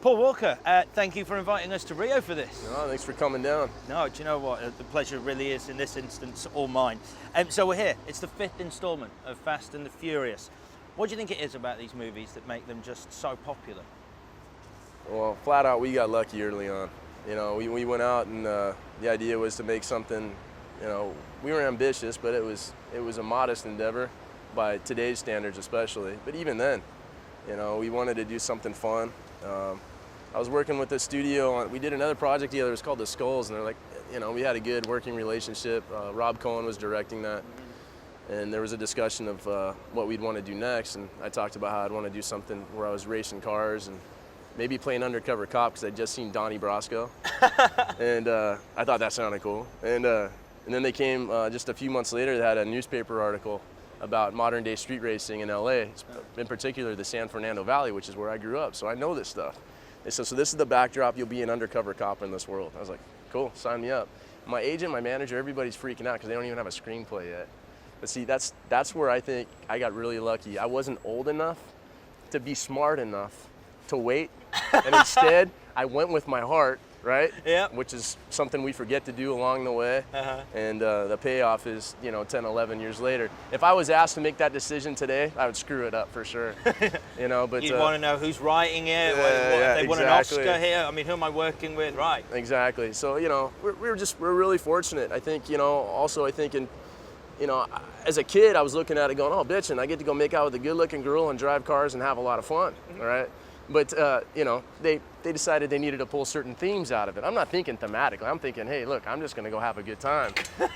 Paul Walker, thank you for inviting us to Rio for this. No, thanks for coming down. No, do you know what? The pleasure really is, in this instance, all mine. So we're here. It's the 5th installment of Fast and the Furious. What do you think it is about these movies that make them just so popular? Well, flat out, we got lucky early on. You know, we went out and the idea was to make something, you know, we were ambitious, but it was a modest endeavor by today's standards especially. But even then, you know, we wanted to do something fun. I was working with the studio we did another project together. It was called The Skulls, and they're like, you know, we had a good working relationship. Rob Cohen was directing that, and there was a discussion of what we'd want to do next. And I talked about how I'd want to do something where I was racing cars and maybe play an undercover cop because I'd just seen Donnie Brasco, and I thought that sounded cool. And then they came just a few months later. They had a newspaper article about modern day street racing in LA, in particular the San Fernando Valley, which is where I grew up, so I know this stuff. They said, so this is the backdrop, you'll be an undercover cop in this world. I was like, cool, sign me up. My agent, my manager, everybody's freaking out because they don't even have a screenplay yet. But see, that's where I think I got really lucky. I wasn't old enough to be smart enough to wait, and instead I went with my heart, right? Yeah. Which is something we forget to do along the way. And the payoff is, you know, 10, 11 years later. If I was asked to make that decision today, I would screw it up for sure. You know, but you'd want to know who's writing it, they want an Oscar here. I mean, who am I working with? Right. Exactly. So, you know, we're really fortunate. I think, you know, also I think you know, as a kid, I was looking at it going, oh, bitch, and I get to go make out with a good-looking girl and drive cars and have a lot of fun, all right? But, you know, they decided they needed to pull certain themes out of it. I'm not thinking thematically. I'm thinking, hey, look, I'm just going to go have a good time.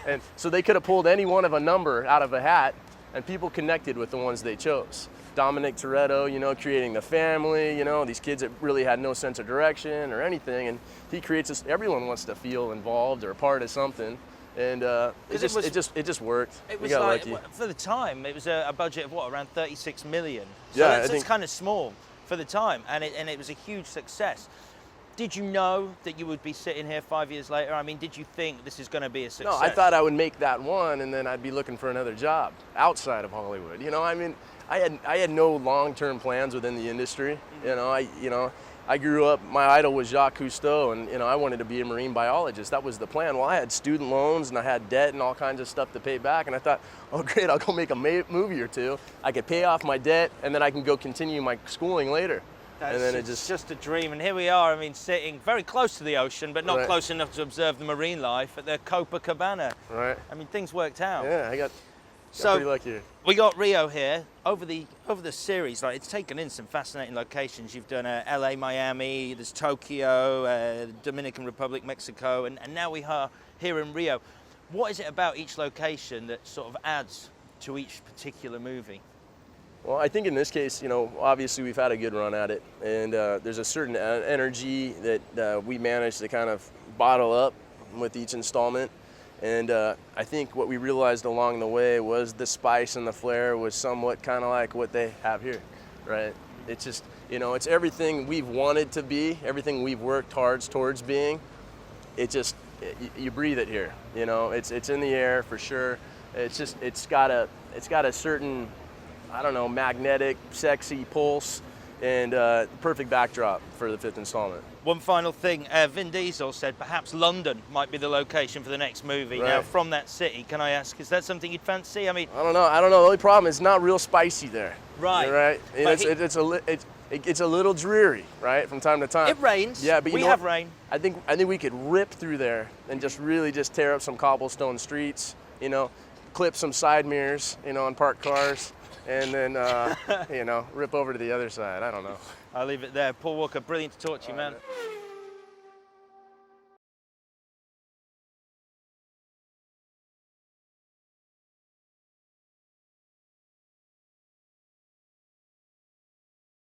And so they could have pulled any one of a number out of a hat, and people connected with the ones they chose. Dominic Toretto, you know, creating the family, you know, these kids that really had no sense of direction or anything. And he creates this, everyone wants to feel involved or a part of something. And it just worked. It was we got like, lucky. for the time, it was a budget of what, around 36 million. So yeah, that's kind of small for the time, and it was a huge success. Did you know that you would be sitting here 5 years later? I mean, did you think this is going to be a success? No, I thought I would make that one, and then I'd be looking for another job outside of Hollywood. You know, I mean, I had no long-term plans within the industry. I grew up, my idol was Jacques Cousteau, and, you know, I wanted to be a marine biologist. That was the plan. Well, I had student loans, and I had debt and all kinds of stuff to pay back, and I thought, oh, great, I'll go make a movie or two. I could pay off my debt, and then I can go continue my schooling later. That's and then it's just a dream, and here we are, I mean, sitting very close to the ocean, but not right. close enough to observe the marine life at the Copacabana. Right. I mean, things worked out. Yeah, I got pretty lucky. We got Rio here. Over the series, like, it's taken in some fascinating locations. You've done LA, Miami, there's Tokyo, Dominican Republic, Mexico, and now we are here in Rio. What is it about each location that sort of adds to each particular movie? Well, I think in this case, you know, obviously we've had a good run at it, and there's a certain energy that we managed to kind of bottle up with each installment. And I think what we realized along the way was the spice and the flair was somewhat kind of like what they have here, right? It's just, you know, it's everything we've wanted to be, everything we've worked hard towards being. You breathe it here, you know. It's in the air for sure. It's got a certain, I don't know, magnetic, sexy pulse, and perfect backdrop for the 5th installment. One final thing, Vin Diesel said perhaps London might be the location for the next movie. Right. Now, from that city, can I ask, is that something you'd fancy? I mean, I don't know. The only problem is it's not real spicy there. Right. Right. It's a little dreary, right, from time to time. It rains. Yeah, but we have rain. I think we could rip through there and just really just tear up some cobblestone streets. You know, clip some side mirrors, you know, on parked cars. And then, you know, rip over to the other side. I don't know. I'll leave it there. Paul Walker, brilliant to talk to you, man.